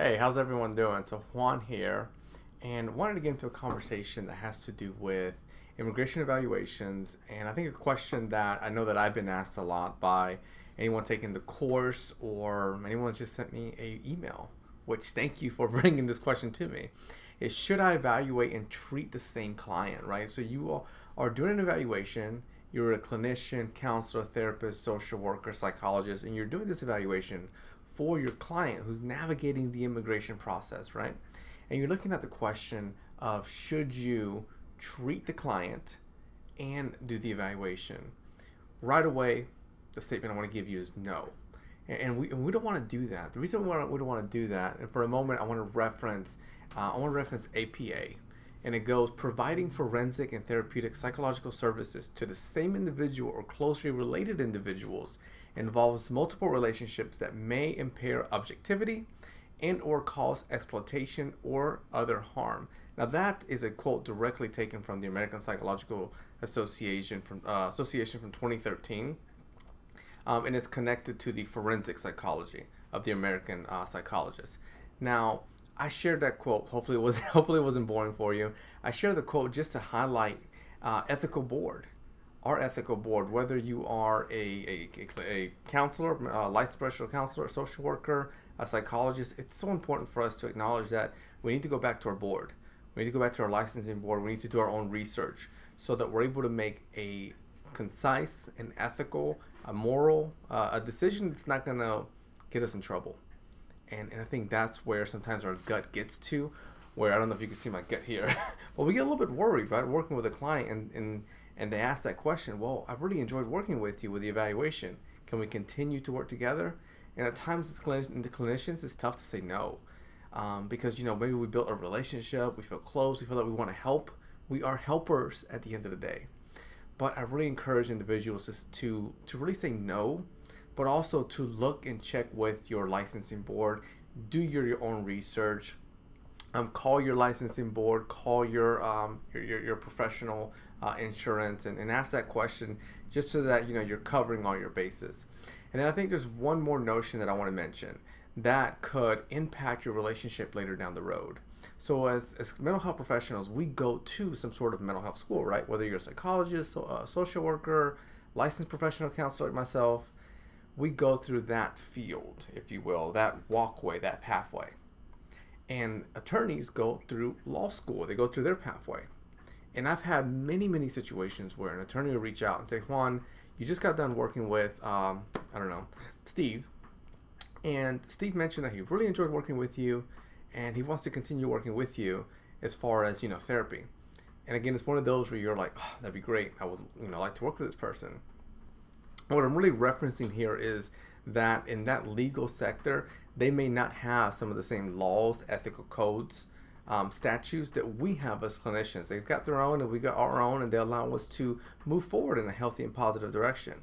Hey, how's everyone doing? So Juan here, and wanted to get into a conversation that has to do with immigration evaluations, and I think a question that I know that I've been asked a lot by anyone taking the course or anyone just sent me a email, which thank you for bringing this question to me, is should I evaluate and treat the same client, right? So you are doing an evaluation, you're a clinician, counselor, therapist, social worker, psychologist, and you're doing this evaluation for your client who's navigating the immigration process, right? And you're looking at the question of should you treat the client and do the evaluation? Right away, the statement I want to give you is no. And we don't want to do that. The reason we don't want to do that, and for a moment, I want to reference APA, and it goes providing forensic and therapeutic psychological services to the same individual or closely related individuals involves multiple relationships that may impair objectivity and or cause exploitation or other harm. Now that is a quote directly taken from the American Psychological Association from 2013, and it's connected to the forensic psychology of the American psychologists. Now I shared that quote. Hopefully it wasn't boring for you. I shared the quote just to highlight ethical board. Our ethical board, whether you are a counselor, a licensed professional counselor, a social worker, a psychologist, it's so important for us to acknowledge that we need to go back to our board. We need to go back to our licensing board. We need to do our own research so that we're able to make a concise and ethical, a moral, a decision that's not going to get us in trouble. And I think that's where sometimes our gut gets to, where I don't know if you can see my gut here, but we get a little bit worried, right? Working with a client and they ask that question, well, I really enjoyed working with you with the evaluation. Can we continue to work together? And at times, as clinicians, it's tough to say no. Because, maybe we built a relationship, we feel close, we feel that we want to help. We are helpers at the end of the day. But I really encourage individuals to really say no, but also to look and check with your licensing board, do your own research, call your licensing board, call your professional insurance, and ask that question just so that you're covering all your bases. And then I think there's one more notion that I want to mention that could impact your relationship later down the road. So as mental health professionals, we go to some sort of mental health school, right? Whether you're a psychologist, a social worker, licensed professional counselor like myself, we go through that field, if you will, that walkway, that pathway. And attorneys go through law school. They go through their pathway. And I've had many situations where an attorney will reach out and say, Juan, you just got done working with, Steve. And Steve mentioned that he really enjoyed working with you and he wants to continue working with you as far as, therapy. And again, it's one of those where you're like, oh, that'd be great. I would, like to work with this person. What I'm really referencing here is that in that legal sector, they may not have some of the same laws, ethical codes, statutes that we have as clinicians. They've got their own and we got our own, and they allow us to move forward in a healthy and positive direction.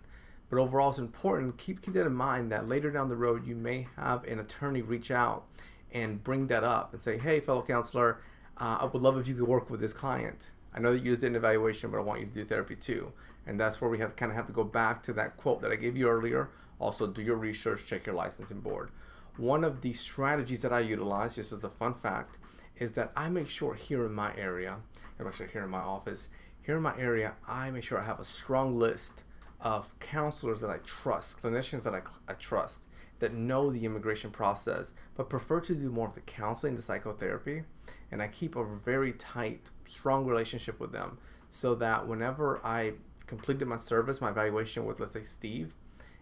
But overall, it's important, keep that in mind, that later down the road, you may have an attorney reach out and bring that up and say, hey, fellow counselor, I would love if you could work with this client. I know that you just did an evaluation, but I want you to do therapy too. And that's where we have to go back to that quote that I gave you earlier. Also, do your research, check your licensing board. One of the strategies that I utilize, just as a fun fact, is that I make sure here in my area, I'm actually here in my office, here in my area, I make sure I have a strong list of counselors that I trust, clinicians that I trust, that know the immigration process, but prefer to do more of the counseling, the psychotherapy, and I keep a very tight, strong relationship with them so that whenever I completed my service, my evaluation with, let's say, Steve,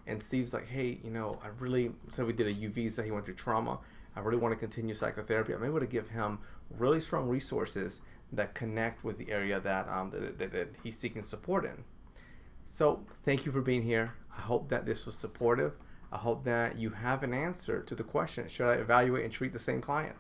and Steve's like, hey, I really, so we did a U visa, he went through trauma, I really want to continue psychotherapy, I'm able to give him really strong resources that connect with the area that he's seeking support in. So thank you for being here. I hope that this was supportive. I hope that you have an answer to the question, should I evaluate and treat the same client?